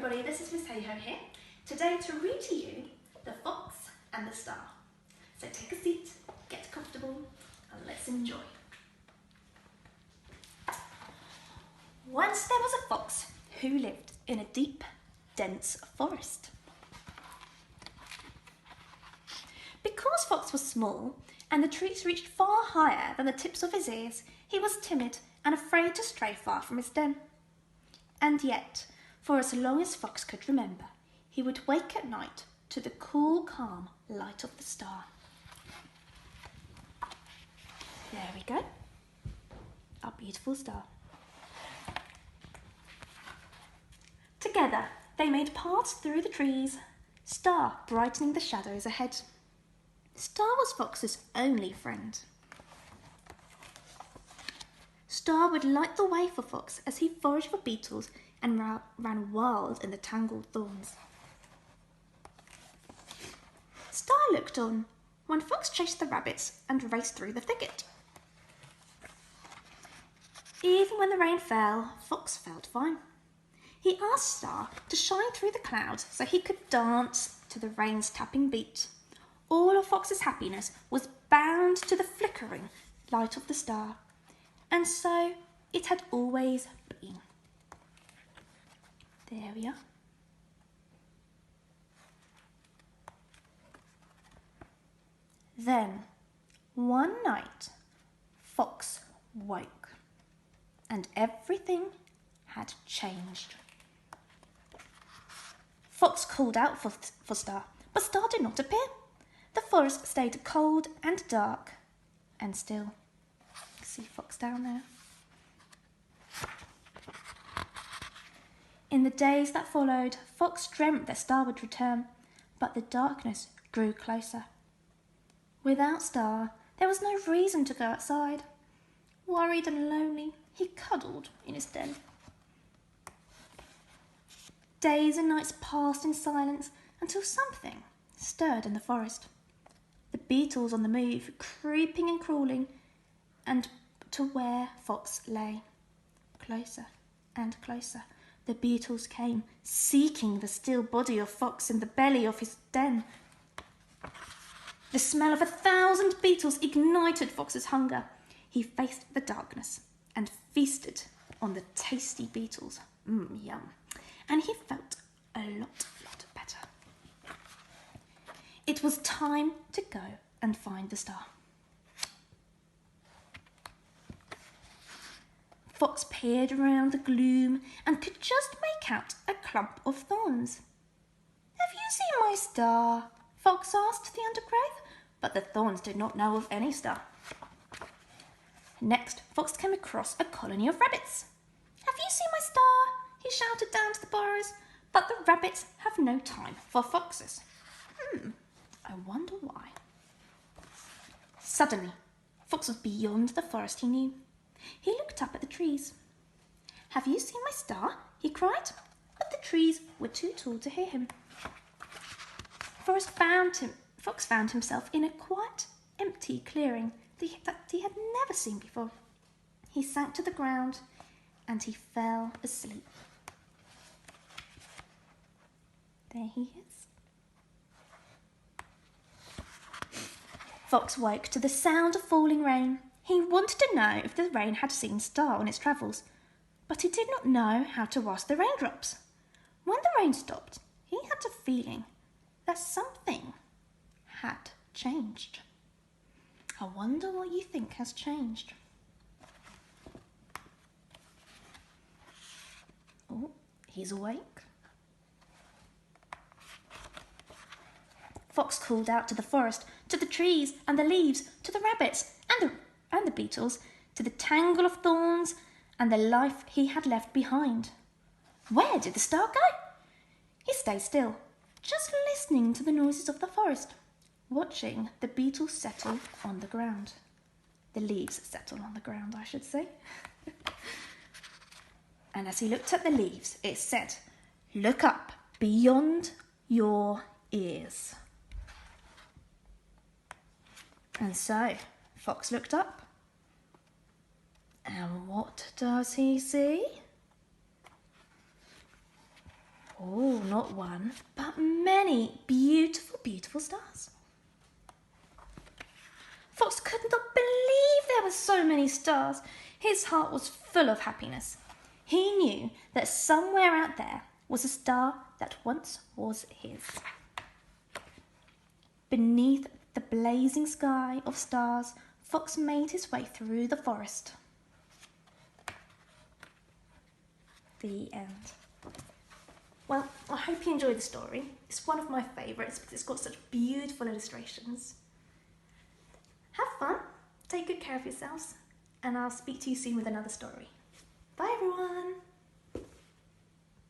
everybody, this is Miss Hayhoe here, today to read to you The Fox and the Star. So take a seat, get comfortable, and let's enjoy. Once there was a fox who lived in a deep, dense forest. Because Fox was small and the trees reached far higher than the tips of his ears, he was timid and afraid to stray far from his den. And yet, for as long as Fox could remember, he would wake at night to the cool, calm light of the star. There we go, our beautiful star. Together, they made paths through the trees, Star brightening the shadows ahead. Star was Fox's only friend. Star would light the way for Fox as he foraged for beetles and ran wild in the tangled thorns. Star looked on when Fox chased the rabbits and raced through the thicket. Even when the rain fell, Fox felt fine. He asked Star to shine through the clouds so he could dance to the rain's tapping beat. All of Fox's happiness was bound to the flickering light of the star, and so it had always been. There we are. Then, one night, Fox woke, and everything had changed. Fox called out for Star, but Star did not appear. The forest stayed cold and dark and still. See Fox down there. In the days that followed, Fox dreamt that Star would return, but the darkness grew closer. Without Star, there was no reason to go outside. Worried and lonely, he cuddled in his den. Days and nights passed in silence until something stirred in the forest. The beetles on the move, creeping and crawling, and to where Fox lay. Closer and closer, the beetles came, seeking the still body of Fox in the belly of his den. The smell of 1,000 beetles ignited Fox's hunger. He faced the darkness and feasted on the tasty beetles. Yum. And he felt a lot better. It was time to go and find the star. Fox peered around the gloom and could just make out a clump of thorns. "Have you seen my star?" Fox asked the undergrowth, but the thorns did not know of any star. Next, Fox came across a colony of rabbits. "Have you seen my star?" he shouted down to the burrows, but the rabbits have no time for foxes. I wonder why. Suddenly, Fox was beyond the forest he knew. He looked up at the trees. "Have you seen my star?" he cried, but the trees were too tall to hear him. Fox found himself in a quiet, empty clearing that he had never seen before. He sank to the ground and he fell asleep. There he is. Fox woke to the sound of falling rain. He wanted to know if the rain had seen Star on its travels, but he did not know how to wash the raindrops. When the rain stopped, he had a feeling that something had changed. I wonder what you think has changed. Oh, he's awake. Fox called out to the forest, to the trees and the leaves, to the rabbits and the beetles, to the tangle of thorns and the life he had left behind. Where did the star go? He stayed still, just listening to the noises of the forest, watching the beetles settle on the ground. The leaves settle on the ground, I should say. And as he looked at the leaves, it said, "Look up beyond your ears." And so, Fox looked up. And what does he see? Oh, not one, but many beautiful, beautiful stars. Fox could not believe there were so many stars. His heart was full of happiness. He knew that somewhere out there was a star that once was his. Beneath the blazing sky of stars, Fox made his way through the forest. The end. Well, I hope you enjoyed the story. It's one of my favourites because it's got such beautiful illustrations. Have fun, take good care of yourselves, and I'll speak to you soon with another story. Bye everyone!